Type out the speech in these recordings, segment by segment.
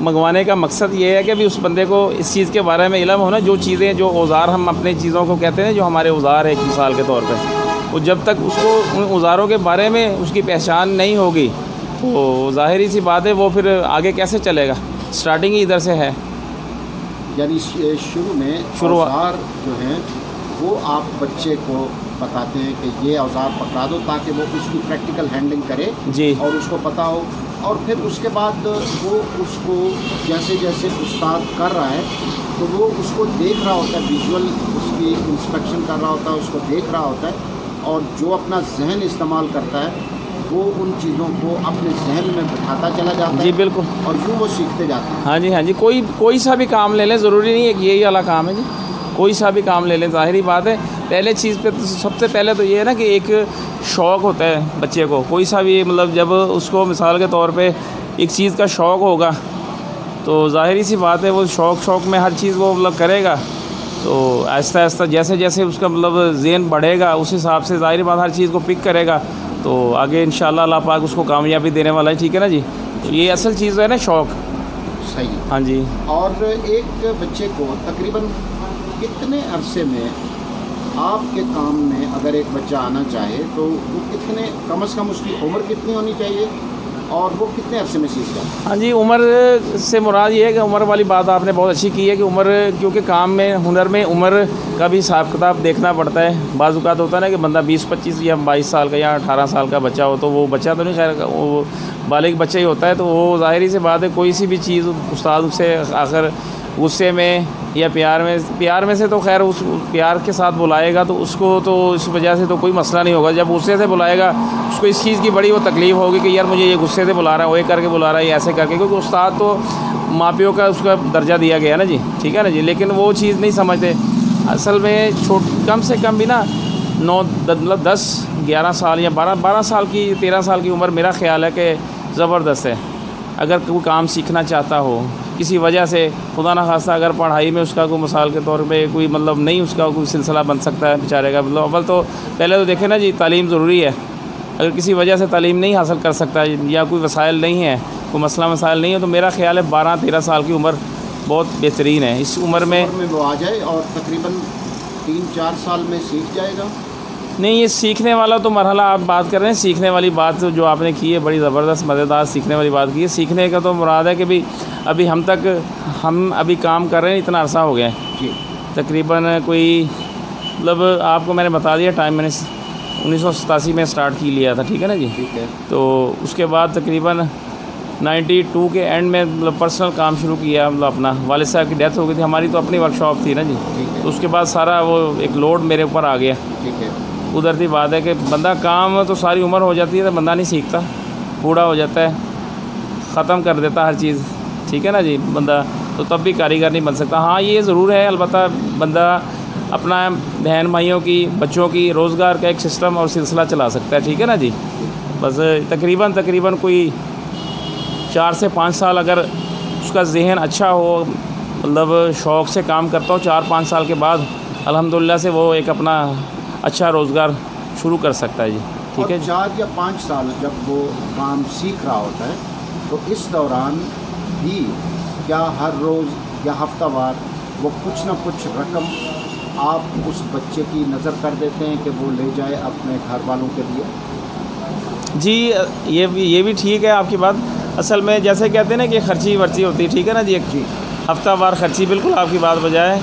منگوانے کا مقصد یہ ہے کہ بھی اس بندے کو اس چیز کے بارے میں علم ہونا، جو چیزیں جو اوزار ہم اپنے چیزوں کو کہتے ہیں جو ہمارے اوزار ہے ایک مثال کے طور پہ، وہ جب تک اس کو ان اوزاروں کے بارے میں اس کی پہچان نہیں ہوگی تو ظاہری سی بات ہے وہ پھر آگے کیسے چلے گا، سٹارٹنگ ہی ادھر سے ہے۔ یعنی شروع میں اوزار جو ہیں وہ آپ بچے کو بتاتے ہیں کہ یہ اوزار پکڑا دو تاکہ وہ اس کی پریکٹیکل ہینڈلنگ کرے جی، اور اس کو پتہ ہو، اور پھر اس کے بعد وہ اس کو جیسے جیسے استاد کر رہا ہے تو وہ اس کو دیکھ رہا ہوتا ہے، ویژول اس کی انسپیکشن کر رہا ہوتا ہے، اس کو دیکھ رہا ہوتا ہے، اور جو اپنا ذہن استعمال کرتا ہے وہ ان چیزوں کو اپنے ذہن میں بٹھاتا چلا جاتا ہے، جی بالکل، اور یوں وہ سیکھتے جاتے ہیں۔ ہاں جی کوئی سا بھی کام لے لیں، ضروری نہیں ہے کہ یہی والا کام ہے جی، کوئی سا بھی کام لے لیں، ظاہری بات ہے پہلے چیز پہ سب سے پہلے تو یہ ہے نا کہ ایک شوق ہوتا ہے بچے کو، کوئی سا بھی مطلب جب اس کو مثال کے طور پہ ایک چیز کا شوق ہوگا تو ظاہری سی بات ہے وہ شوق میں ہر چیز وہ مطلب کرے گا، تو آہستہ آہستہ جیسے جیسے اس کا مطلب ذہن بڑھے گا اس حساب سے ظاہری بات ہر چیز کو پک کرے گا تو آگے انشاءاللہ اللہ پاک اس کو کامیابی دینے والا ہے، ٹھیک ہے نا جی۔ تو یہ اصل چیز ہے نا شوق۔ صحیح۔ ہاں جی۔ اور ایک بچے کو تقریباً کتنے عرصے میں آپ کے کام میں اگر ایک بچہ آنا چاہے تو وہ کتنے کم از کم اس کی عمر کتنی ہونی چاہیے اور وہ کتنے عرصے میں سیکھ جائے؟ ہاں جی، عمر سے مراد یہ ہے کہ عمر والی بات آپ نے بہت اچھی کی ہے کہ عمر، کیونکہ کام میں ہنر میں عمر کا بھی حساب کتاب دیکھنا پڑتا ہے۔ بعض اوقات ہوتا ہے نا کہ بندہ 20-25 یا 22 سال کا یا 18 سال کا بچہ ہو تو وہ بچہ تو نہیں، خیر وہ بالغ بچہ ہی ہوتا ہے، تو وہ ظاہری سی بات ہے کوئی سی بھی چیز استاد اس سے آخر غصے میں یا پیار میں سے تو خیر اس پیار کے ساتھ بلائے گا تو اس کو تو اس وجہ سے تو کوئی مسئلہ نہیں ہوگا، جب غصے سے بلائے گا اس کو اس چیز کی بڑی وہ تکلیف ہوگی کہ یار مجھے یہ غصے سے بلا رہا ہے، وہ کر کے بلا رہا ہے، یہ ایسے کر کے، کیونکہ استاد تو ماں پیوں کا اس کا درجہ دیا گیا ہے نا جی، ٹھیک ہے نا جی، لیکن وہ چیز نہیں سمجھتے اصل میں۔ کم سے کم بھی نا 10-11 سال یا 12 سال کی 13 سال کی عمر میرا خیال ہے کہ زبردست ہے۔ اگر کوئی کام سیکھنا چاہتا ہو کسی وجہ سے، خدا نہ خواستہ اگر پڑھائی میں اس کا کوئی مثال کے طور پہ کوئی مطلب نہیں اس کا کوئی سلسلہ بن سکتا ہے بیچارے کا، مطلب اول تو پہلے تو دیکھیں نا جی تعلیم ضروری ہے، اگر کسی وجہ سے تعلیم نہیں حاصل کر سکتا یا کوئی وسائل نہیں ہے، کوئی مسئلہ مسائل نہیں ہے، تو میرا خیال ہے 12-13 سال کی عمر بہت بہترین ہے۔ اس عمر میں وہ آ جائے اور تقریباً 3-4 سال میں سیکھ جائے گا۔ نہیں، یہ سیکھنے والا تو مرحلہ آپ بات کر رہے ہیں، سیکھنے والی بات جو آپ نے کی ہے بڑی زبردست مزیدار سیکھنے والی بات کی ہے۔ سیکھنے کا تو مراد ہے کہ بھی ابھی ہم ابھی کام کر رہے ہیں، اتنا عرصہ ہو گیا ہے جی، تقریباً کوئی مطلب آپ کو میں نے بتا دیا ٹائم، میں نے 1987 میں سٹارٹ کی لیا تھا، ٹھیک ہے نا جی، ٹھیک ہے۔ تو اس کے بعد تقریباً 92 کے اینڈ میں مطلب پرسنل کام شروع کیا، مطلب اپنا والد صاحب کی ڈیتھ ہو گئی تھی، ہماری تو اپنی ورک شاپ تھی نا جی، تو اس کے بعد سارا وہ ایک لوڈ میرے اوپر آ گیا۔ ٹھیک ہے۔ قدرتی بات ہے کہ بندہ کام تو ساری عمر ہو جاتی ہے تو بندہ نہیں سیکھتا، بوڑھا ہو جاتا ہے، ختم کر دیتا ہر چیز، ٹھیک ہے نا جی، بندہ تو تب بھی کاریگر نہیں بن سکتا۔ ہاں یہ ضرور ہے البتہ بندہ اپنا بہن بھائیوں کی بچوں کی روزگار کا ایک سسٹم اور سلسلہ چلا سکتا ہے، ٹھیک ہے نا جی۔ بس تقریباً کوئی 4 سے 5 سال اگر اس کا ذہن اچھا ہو، مطلب شوق سے کام کرتا ہو، 4-5 سال کے بعد الحمدللہ سے وہ ایک اپنا اچھا روزگار شروع کر سکتا ہے جی، ٹھیک ہے جی۔ 4 یا 5 سال جب وہ کام سیکھ رہا ہوتا ہے تو اس دوران بھی کیا ہر روز یا ہفتہ وار وہ کچھ نہ کچھ رقم آپ اس بچے کی نظر کر دیتے ہیں کہ وہ لے جائے اپنے گھر والوں کے لیے؟ جی یہ بھی ٹھیک ہے آپ کی بات، اصل میں جیسے کہتے ہیں نا کہ خرچی ورچی ہوتی ہے، ٹھیک ہے نا جی، ایک ہفتہ وار خرچی، بالکل آپ کی بات بجائے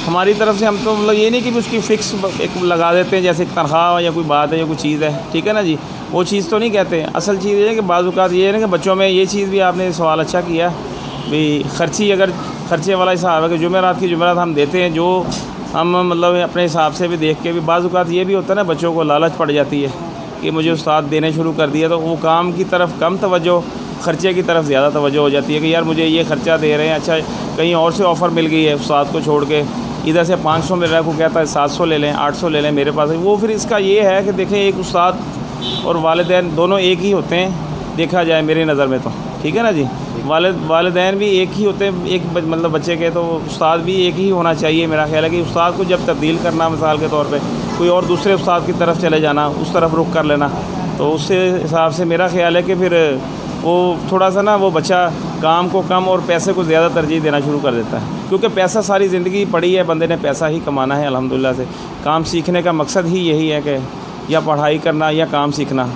ہماری طرف سے ہم تو مطلب یہ نہیں کہ اس کی فکس ایک لگا دیتے ہیں جیسے تنخواہ یا کوئی بات ہے یا کوئی چیز ہے، ٹھیک ہے نا جی، وہ چیز تو نہیں کہتے۔ اصل چیز یہ ہے کہ بعض اوقات یہ ہے نا کہ بچوں میں یہ چیز بھی آپ نے سوال اچھا کیا بھی، خرچے والا حساب ہے کہ جمعرات ہم دیتے ہیں، جو ہم مطلب اپنے حساب سے بھی دیکھ کے بھی بعض اوقات یہ بھی ہوتا ہے نا بچوں کو لالچ پڑ جاتی ہے کہ مجھے استاد دینے شروع کر دیا، تو وہ کام کی طرف کم توجہ، خرچے کی طرف زیادہ توجہ ہو جاتی ہے کہ یار مجھے یہ خرچہ دے رہے ہیں، اچھا کہیں اور سے آفر مل گئی ہے استاد کو چھوڑ کے، ادھر سے 500 مل رہا ہے، کو کہتا ہے 700 لے لیں، 800 لے لیں میرے پاس، وہ پھر اس کا یہ ہے کہ دیکھیں ایک استاد اور والدین دونوں ایک ہی ہوتے ہیں دیکھا جائے میری نظر میں تو، ٹھیک ہے نا جی، والدین بھی ایک ہی ہوتے ہیں ایک مطلب بچے کے، تو استاد بھی ایک ہی ہونا چاہیے میرا خیال ہے کہ استاد کو جب تبدیل کرنا مثال کے طور پہ کوئی اور دوسرے استاد کی طرف چلے جانا، اس طرف رخ کر لینا، تو اس سے حساب سے میرا خیال ہے کہ پھر وہ تھوڑا سا نا وہ بچہ کام کو کم اور پیسے کو زیادہ ترجیح دینا شروع کر دیتا ہے، کیونکہ پیسہ ساری زندگی پڑی ہے، بندے نے پیسہ ہی کمانا ہے الحمدللہ سے۔ کام سیکھنے کا مقصد ہی یہی ہے کہ یا پڑھائی کرنا یا کام سیکھنا،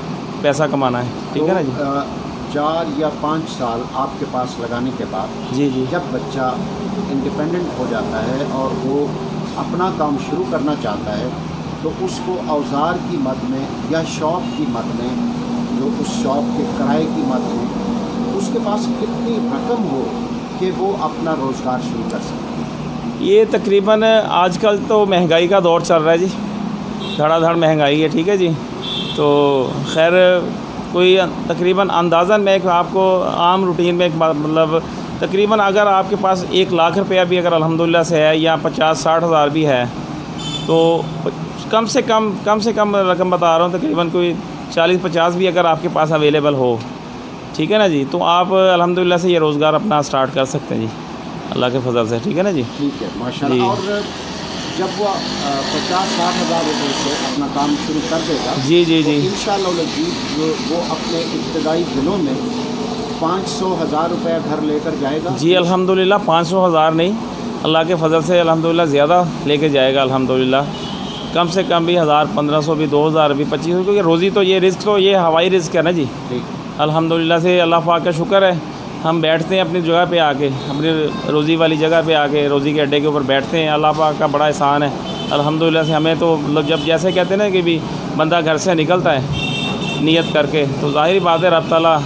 پیسہ کمانا ہے، ٹھیک ہے نا جی۔ 4 یا 5 سال آپ کے پاس لگانے کے بعد جی جی جب بچہ انڈیپینڈنٹ ہو جاتا ہے اور وہ اپنا کام شروع کرنا چاہتا ہے تو اس کو اوزار کی مد میں یا شاپ کی مد میں، جو اس شاپ کے کرائے کی مد میں، اس کے پاس کتنی رقم ہو کہ وہ اپنا روزگار شروع کر سکے؟ یہ تقریباً آج کل تو مہنگائی کا دور چل رہا ہے جی، دھڑا دھڑ مہنگائی ہے، ٹھیک ہے جی۔ تو خیر کوئی تقریباً اندازاً میں ایک آپ کو عام روٹین میں ایک مطلب تقریباً اگر آپ کے پاس 1 لاکھ روپیہ بھی اگر الحمدللہ سے ہے یا 50-60 ہزار بھی ہے تو کم سے کم رقم بتا رہا ہوں، تقریباً کوئی 40-50 بھی اگر آپ کے پاس اویلیبل ہو، ٹھیک ہے نا جی، تو آپ الحمدللہ سے یہ روزگار اپنا سٹارٹ کر سکتے ہیں جی، اللہ کے فضل سے، ٹھیک ہے نا جی۔ ٹھیک ہے، ماشاءاللہ۔ جی اور جب وہ 50-60 ہزار روپے سے اپنا کام شروع کر دے گا جی جی جی تو انشاءاللہ العزیز وہ اپنے ابتدائی دنوں میں 500 ہزار روپے گھر لے کر جائے گا؟ جی الحمدللہ 500 ہزار نہیں، اللہ کے فضل سے الحمدللہ زیادہ لے کے جائے گا الحمدللہ، کم سے کم بھی 1000-1500 بھی 2000 بھی 2500، کیونکہ روزی تو یہ رزق تو یہ ہوائی رزق ہے نا جی۔ الحمدللہ سے اللہ پاک کا شکر ہے، ہم بیٹھتے ہیں اپنی جگہ پہ آ کے، اپنی روزی والی جگہ پہ آ کے روزی کے اڈے کے اوپر بیٹھتے ہیں، اللہ پاک کا بڑا احسان ہے الحمدللہ سے ہمیں تو مطلب جب جیسے کہتے ہیں نا کہ بھی بندہ گھر سے نکلتا ہے نیت کر کے تو ظاہری بات ہے رب تعالیٰ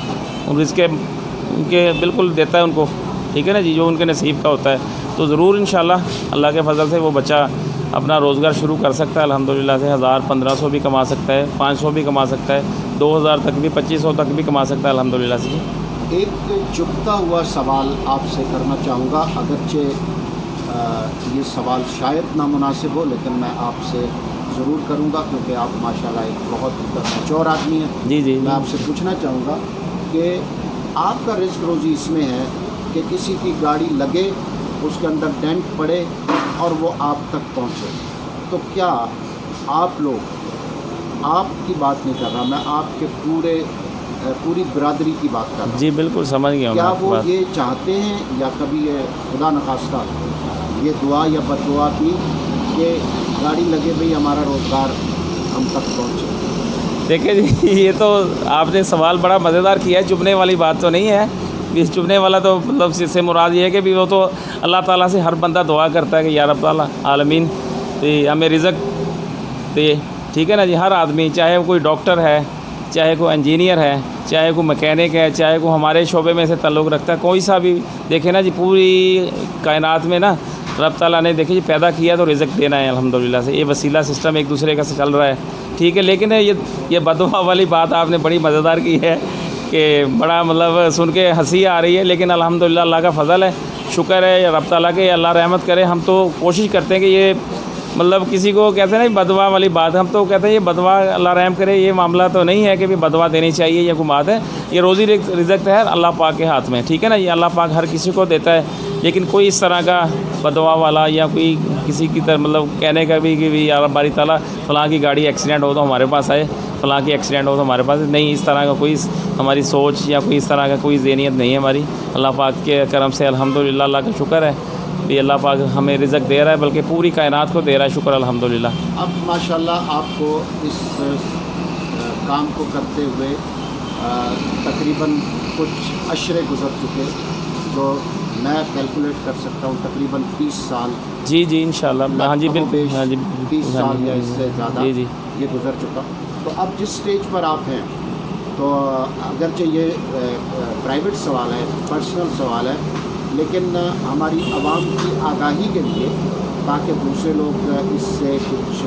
رزق ان کے بالکل دیتا ہے ان کو، ٹھیک ہے نا جی، جو ان کے نصیب کا ہوتا ہے، تو ضرور انشاءاللہ اللہ کے فضل سے وہ بچہ اپنا روزگار شروع کر سکتا ہے الحمدللہ سے، 1000-1500 بھی کما سکتا ہے، 500 بھی کما سکتا ہے، 2000 تک بھی 2500 تک بھی کما سکتا ہے الحمدللہ سے جی۔ ایک چبھتا ہوا سوال آپ سے کرنا چاہوں گا، اگرچہ یہ سوال شاید نامناسب ہو لیکن میں آپ سے ضرور کروں گا کیونکہ آپ ماشاءاللہ ایک بہت میچور آدمی ہیں۔ جی جی میں آپ سے پوچھنا چاہوں گا کہ آپ کا رزق روزی اس میں ہے کہ کسی کی گاڑی لگے، اس کے اندر ڈینٹ پڑے اور وہ آپ تک پہنچے، تو کیا آپ لوگ، آپ کی بات نہیں کر رہا میں، آپ کے پوری برادری کی بات کر رہا ہوں، جی بالکل سمجھ گیا کیا میں وہ یہ چاہتے ہیں یا کبھی یہ خدا نخواستہ یہ دعا یا بد دعا کی کہ گاڑی لگے بھئی ہمارا روزگار ہم تک پہنچے؟ دیکھیں جی یہ تو آپ نے سوال بڑا مزیدار کیا ہے، چبھنے والی بات تو نہیں ہے، اس چبھنے والا تو مطلب اس سے مراد یہ ہے کہ بھی وہ تو اللہ تعالیٰ سے ہر بندہ دعا کرتا ہے کہ یا رب تعالیٰ عالمین ہمیں رزق دے، ٹھیک ہے نا جی۔ ہر آدمی چاہے وہ کوئی ڈاکٹر ہے، چاہے کوئی انجینئر ہے، چاہے کوئی مکینک ہے، چاہے کوئی ہمارے شعبے میں سے تعلق رکھتا ہے، کوئی سا بھی دیکھیں نا جی، پوری کائنات میں نا رب تعالیٰ نے دیکھیں جی پیدا کیا تو رزق دینا ہے الحمدللہ سے، یہ وسیلہ سسٹم ایک دوسرے کا سے چل رہا ہے، ٹھیک ہے۔ لیکن یہ بددعا والی بات آپ نے بڑی مزیدار کی ہے کہ بڑا مطلب سن کے ہنسی آ رہی ہے، لیکن الحمدللہ اللہ کا فضل ہے، شکر ہے رب تعالیٰ کے، اللہ رحمت کرے۔ ہم تو کوشش کرتے ہیں کہ یہ مطلب کسی کو کہتے ہیں نا بددعا والی بات، ہم تو کہتے ہیں یہ بددعا اللہ رحم کرے، یہ معاملہ تو نہیں ہے کہ بھی بددعا دینی چاہیے، یہ کوئی بات ہے، یہ روزی رزق ہے اللہ پاک کے ہاتھ میں، ٹھیک ہے نا، یہ اللہ پاک ہر کسی کو دیتا ہے، لیکن کوئی اس طرح کا بددعا والا یا کوئی کسی کی طرح مطلب کہنے کا بھی کہ یا رب باری تعالیٰ فلاں کی گاڑی ایکسیڈنٹ ہو تو ہمارے پاس آئے، فلاں کی ایکسیڈنٹ ہو تو ہمارے پاس نہیں، اس طرح کا کوئی ہماری سوچ یا کوئی اس طرح کا کوئی ذہنیت نہیں ہے ہماری، اللہ پاک کے کرم سے الحمدللہ اللہ کا شکر ہے بھی اللہ پاک ہمیں رزق دے رہا ہے، بلکہ پوری کائنات کو دے رہا ہے، شکر الحمدللہ۔ اب ماشاءاللہ آپ کو اس کام کو کرتے ہوئے تقریباً کچھ عشرے گزر چکے، تو میں کیلکولیٹ کر سکتا ہوں تقریباً 30 سال، جی جی انشاءاللہ، ہاں جی بالکل، ہاں جی 30 سال یا اس سے زیادہ جی جی یہ گزر چکا۔ تو اب جس سٹیج پر آپ ہیں، تو اگرچہ یہ پرائیویٹ سوال ہے، پرسنل سوال ہے، لیکن ہماری عوام کی آگاہی کے لیے تاکہ دوسرے لوگ اس سے کچھ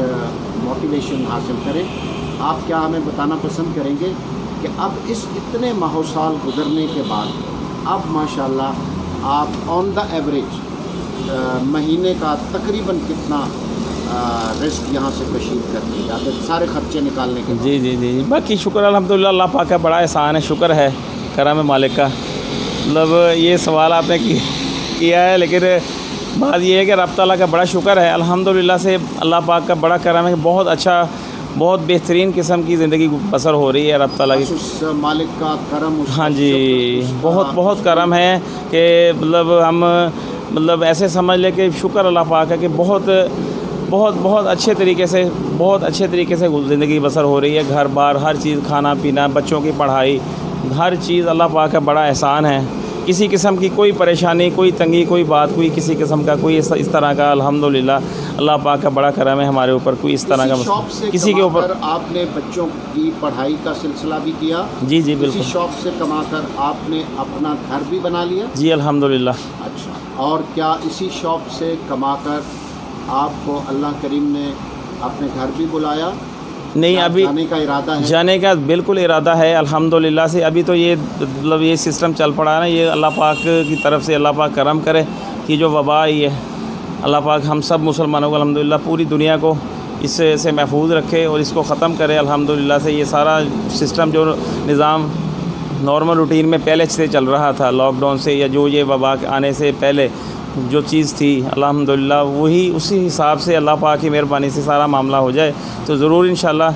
موٹیویشن حاصل کریں، آپ کیا ہمیں بتانا پسند کریں گے کہ اب اس اتنے ماہ سال گزرنے کے بعد اب ماشاءاللہ آپ آن دا ایوریج مہینے کا تقریباً کتنا رزق یہاں سے کشید کرتے ہیں اگر سارے خرچے نکالنے کے بعد؟ جی جی جی باقی شکر الحمدللہ اللہ پاک کا بڑا احسان ہے، شکر ہے کرم مالک کا، مطلب یہ سوال آپ نے کیا ہے، لیکن بات یہ ہے کہ رب تعالیٰ کا بڑا شکر ہے الحمدللہ سے، اللہ پاک کا بڑا کرم ہے، بہت اچھا بہت بہترین قسم کی زندگی بسر ہو رہی ہے رب تعالیٰ کی. بس اس مالک کا کرم، اس کا ہاں جی، شکر، اس کا بہت کرم ہے کہ مطلب ہم مطلب ایسے سمجھ لیں کہ شکر اللہ پاک ہے کہ بہت اچھے طریقے سے زندگی بسر ہو رہی ہے. گھر بار ہر چیز، کھانا پینا، بچوں کی پڑھائی، ہر چیز اللہ پاک کا بڑا احسان ہے. کسی قسم کی کوئی پریشانی، کوئی تنگی، کوئی بات، کوئی کسی قسم کا کوئی اس طرح کا الحمدللہ اللہ پاک کا بڑا کرم ہے ہمارے اوپر. کوئی اس طرح کا شاپ سے کسی کے اوپر. آپ نے بچوں کی پڑھائی کا سلسلہ بھی کیا؟ جی بالکل. اسی شاپ سے کما کر آپ نے اپنا گھر بھی بنا لیا؟ جی الحمدللہ. اچھا، اور کیا اسی شاپ سے کما کر آپ کو اللہ کریم نے اپنے گھر بھی بلایا؟ نہیں، ابھی جانے کا ارادہ ہے؟ جانے کا بالکل ارادہ ہے الحمدللہ سے. ابھی تو یہ مطلب یہ سسٹم چل پڑا ہے نا، یہ اللہ پاک کی طرف سے اللہ پاک کرم کرے کہ جو وبا آئی ہے اللہ پاک ہم سب مسلمانوں کو الحمدللہ پوری دنیا کو اس سے محفوظ رکھے اور اس کو ختم کرے الحمدللہ سے. یہ سارا سسٹم جو نظام نارمل روٹین میں پہلے سے چل رہا تھا لاک ڈاؤن سے یا جو یہ وبا آنے سے پہلے جو چیز تھی الحمدللہ وہی اسی حساب سے اللہ پاک کی مہربانی سے سارا معاملہ ہو جائے تو ضرور انشاءاللہ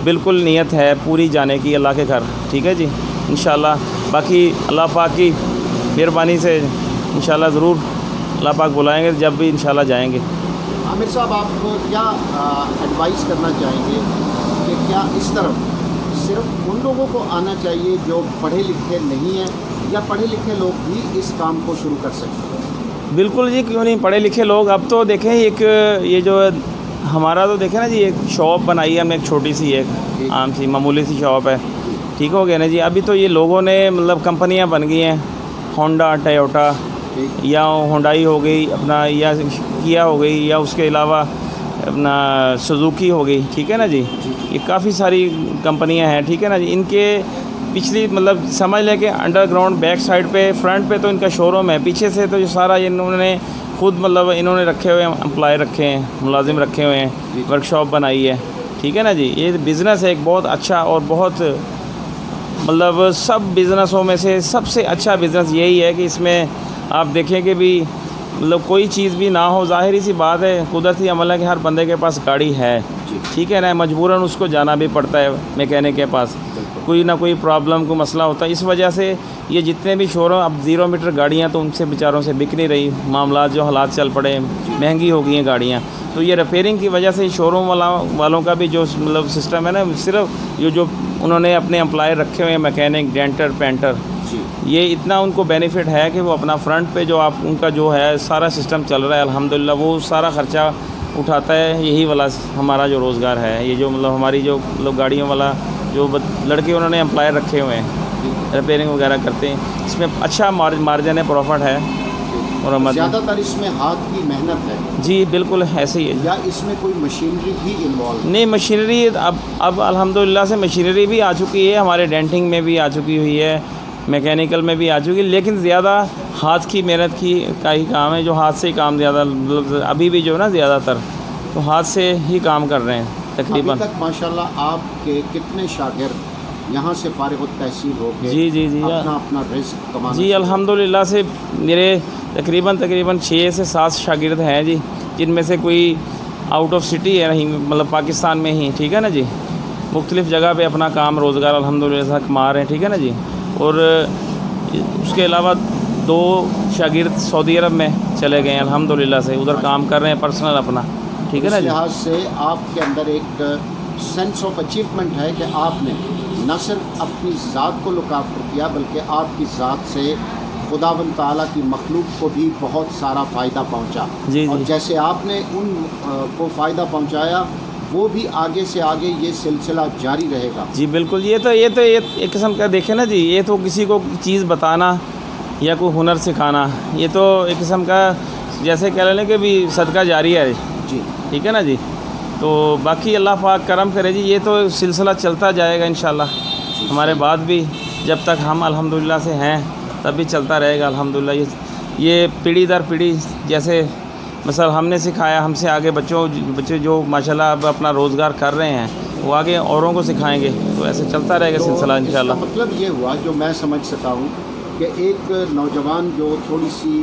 بالکل نیت ہے پوری جانے کی اللہ کے گھر. ٹھیک ہے جی انشاءاللہ. باقی اللہ پاک کی مہربانی سے انشاءاللہ ضرور اللہ پاک بلائیں گے جب بھی انشاءاللہ جائیں گے. عامر صاحب، آپ کو کیا ایڈوائز کرنا چاہیں گے کہ کیا اس طرف صرف ان لوگوں کو آنا چاہیے جو پڑھے لکھے نہیں ہیں یا پڑھے لکھے لوگ بھی اس کام کو شروع کر سکتے ہیں؟ بالکل جی، کیوں نہیں. پڑھے لکھے لوگ اب تو دیکھیں ایک یہ جو ہمارا تو دیکھیں نا جی، ایک شاپ بنائی ہے ہم نے، ایک چھوٹی سی ایک عام سی معمولی سی شاپ ہے. ٹھیک ہو گیا نا جی. ابھی تو یہ لوگوں نے مطلب کمپنیاں بن گئی ہیں، ہونڈا، ٹویوٹا یا ہونڈائی ہو گئی اپنا، یا کیا ہو گئی، یا اس کے علاوہ اپنا سوزوکی ہو گئی. ٹھیک ہے نا جی. یہ کافی ساری کمپنیاں ہیں. ٹھیک ہے نا جی. ان کے پچھلی مطلب سمجھ لیں کہ انڈر گراؤنڈ بیک سائڈ پہ، فرنٹ پہ تو ان کا شو روم ہے، پیچھے سے تو جو سارا انہوں نے خود مطلب انہوں نے رکھے ہوئے ہیں، امپلائی رکھے ہیں، ملازم رکھے ہوئے ہیں، ورک شاپ بنائی ہے. ٹھیک ہے نا جی. یہ بزنس ہے ایک بہت اچھا اور بہت مطلب سب بزنسوں میں سے سب سے اچھا بزنس یہی ہے کہ اس میں آپ دیکھیں کہ بھی مطلب کوئی چیز بھی نہ ہو. ظاہری سی بات ہے، قدرتی عمل ہے کہ ہر بندے کے پاس گاڑی ہے. ٹھیک ہے نا. مجبوراً اس کو جانا بھی پڑتا ہے میکینک کے پاس، کوئی نہ کوئی پرابلم، کوئی مسئلہ ہوتا ہے. اس وجہ سے یہ جتنے بھی شو روم اب 0 میٹر گاڑیاں تو ان سے بیچاروں سے بک نہیں رہی. معاملات جو حالات چل پڑے، مہنگی ہو گئی ہیں گاڑیاں. تو یہ ریپیئرنگ کی وجہ سے شو روم والوں کا بھی جو مطلب سسٹم ہے نا، صرف یہ جو انہوں نے اپنے امپلائی رکھے ہوئے ہیں، میکینک، ڈینٹر، پینٹر، یہ اتنا ان کو بینیفٹ ہے کہ وہ اپنا فرنٹ پہ جو آپ ان کا جو ہے سارا سسٹم چل رہا ہے الحمدللہ، وہ سارا خرچہ اٹھاتا ہے. یہی والا ہمارا جو روزگار ہے، یہ جو مطلب ہماری جو مطلب گاڑیوں والا جو لڑکے انہوں نے امپلائی رکھے ہوئے ہیں، ریپیئرنگ وغیرہ کرتے ہیں. اس میں اچھا مارجن ہے، پروفٹ ہے. اور زیادہ تر اس میں ہاتھ کی محنت ہے. جی بالکل ایسے ہی ہے. یا اس میں کوئی مشینری بھی انوالو؟ نہیں، مشینری اب الحمدللہ سے مشینری بھی آ چکی ہے، ہمارے ڈینٹنگ میں بھی آ چکی ہوئی ہے، میکینیکل میں بھی آ چکی ہے. لیکن زیادہ ہاتھ کی محنت کا ہی کام ہے، جو ہاتھ سے ہی کام زیادہ مطلب ابھی بھی جو نا زیادہ تر تو ہاتھ سے ہی کام کر رہے ہیں تقریباً. ابھی تک ماشاءاللہ آپ کے کتنے شاگرد یہاں سے فارغ التحصیل ہو کے جی اپنا رزق کمانا؟ جی الحمدللہ سے میرے تقریباً 6 سے 7 شاگرد ہیں جی، جن میں سے کوئی آؤٹ آف سٹی ہے نہیں، مطلب پاکستان میں ہی. ٹھیک ہے نا جی. مختلف جگہ پہ اپنا کام روزگار الحمدللہ سے کما رہے ہیں. ٹھیک ہے نا جی. اور اس کے علاوہ 2 شاگرد سعودی عرب میں چلے گئے ہیں الحمدللہ سے، ادھر کام کر رہے ہیں پرسنل اپنا. ٹھیک ہے نا جی. اس لحاظ سے آپ کے اندر ایک سینس آف اچیومنٹ ہے کہ آپ نے نہ صرف اپنی ذات کو لک آفٹر کیا بلکہ آپ کی ذات سے خداوند تعالیٰ کی مخلوق کو بھی بہت سارا فائدہ پہنچا. اور جیسے آپ نے ان کو فائدہ پہنچایا، وہ بھی آگے سے آگے یہ سلسلہ جاری رہے گا. جی بالکل. یہ تو ایک قسم کا دیکھیں نا جی، یہ تو کسی کو چیز بتانا یا کوئی ہنر سکھانا، یہ تو ایک قسم کا جیسے کہہ لیں کہ بھی صدقہ جاری ہے جی. ٹھیک ہے نا جی. تو باقی اللہ پاک کرم کرے جی، یہ تو سلسلہ چلتا جائے گا انشاءاللہ. ہمارے بعد بھی جب تک ہم الحمدللہ سے ہیں تب بھی چلتا رہے گا الحمدللہ. یہ پیڑھی در پیڑھی جیسے مثلا ہم نے سکھایا، ہم سے آگے بچے جو ماشاءاللہ اب اپنا روزگار کر رہے ہیں وہ آگے اوروں کو سکھائیں گے. تو ایسے چلتا رہے گا سلسلہ انشاءاللہ. مطلب یہ ہوا جو میں سمجھ سکا ہوں کہ ایک نوجوان جو تھوڑی سی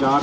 4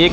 1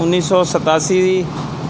1987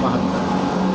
72।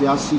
82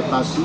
87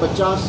50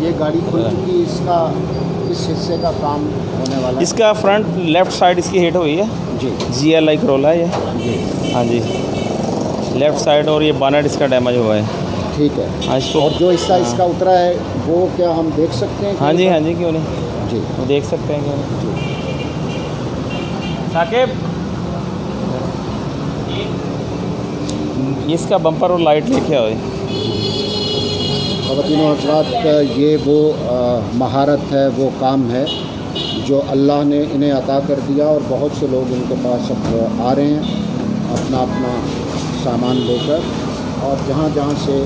یہ گاڑی کھل چکی، اس کا کس حصے کا کام ہونے والا ہے؟ اس کا فرنٹ لیفٹ سائڈ اس کی ہٹ ہوئی ہے، جی GLI کرولا ہے یہ، جی ہاں جی لیفٹ سائڈ، اور یہ بانٹ اس کا ڈیمیج ہوا ہے۔ ٹھیک ہے، ہاں اس کو اور جو حصہ اس کا اترا ہے وہ کیا ہم دیکھ سکتے ہیں؟ ہاں جی کیوں نہیں، جی وہ دیکھ سکتے ہیں کیوں نہیں۔ ثاقب اس کا بمپر اور لائٹ لے کے آئے۔ خواتین و حضرات، یہ وہ مہارت ہے، وہ کام ہے جو اللہ نے انہیں عطا کر دیا، اور بہت سے لوگ ان کے پاس اب آ رہے ہیں اپنا اپنا سامان لے کر، اور جہاں جہاں سے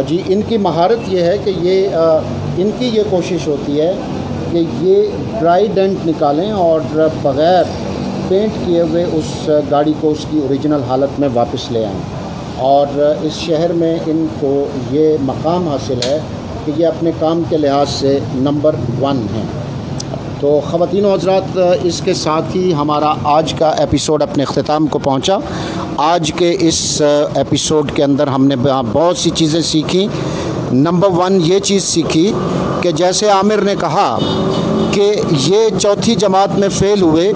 جی ان کی مہارت یہ ہے کہ یہ ان کی یہ کوشش ہوتی ہے کہ یہ ڈرائی ڈنٹ نکالیں اور بغیر پینٹ کیے ہوئے اس گاڑی کو اس کی اوریجنل حالت میں واپس لے آئیں، اور اس شہر میں ان کو یہ مقام حاصل ہے کہ یہ اپنے کام کے لحاظ سے نمبر 1 ہیں۔ تو خواتین و حضرات، اس کے ساتھ ہی ہمارا آج کا ایپیسوڈ اپنے اختتام کو پہنچا۔ آج کے اس ایپیسوڈ کے اندر ہم نے بہت سی چیزیں سیکھیں۔ نمبر 1 یہ چیز سیکھی کہ جیسے عامر نے کہا کہ یہ چوتھی جماعت میں فیل ہوئے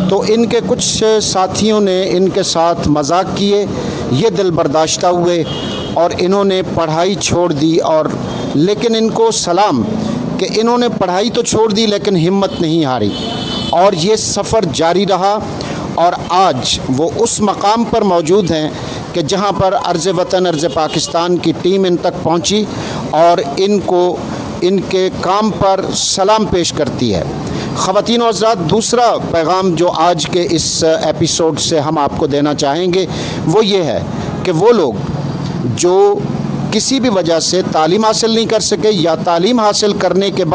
تو ان کے کچھ ساتھیوں نے ان کے ساتھ مذاق کیے، یہ دل برداشتہ ہوئے اور انہوں نے پڑھائی چھوڑ دی، اور لیکن ان کو سلام کہ انہوں نے پڑھائی تو چھوڑ دی لیکن ہمت نہیں ہاری، اور یہ سفر جاری رہا، اور آج وہ اس مقام پر موجود ہیں کہ جہاں پر عرض وطن عرض پاکستان کی ٹیم ان تک پہنچی اور ان کو ان کے کام پر سلام پیش کرتی ہے۔ خواتین و حضرات، دوسرا پیغام جو آج کے اس ایپیسوڈ سے ہم آپ کو دینا چاہیں گے وہ یہ ہے کہ وہ لوگ جو کسی بھی وجہ سے تعلیم حاصل نہیں کر سکے یا تعلیم حاصل کرنے کے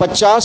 50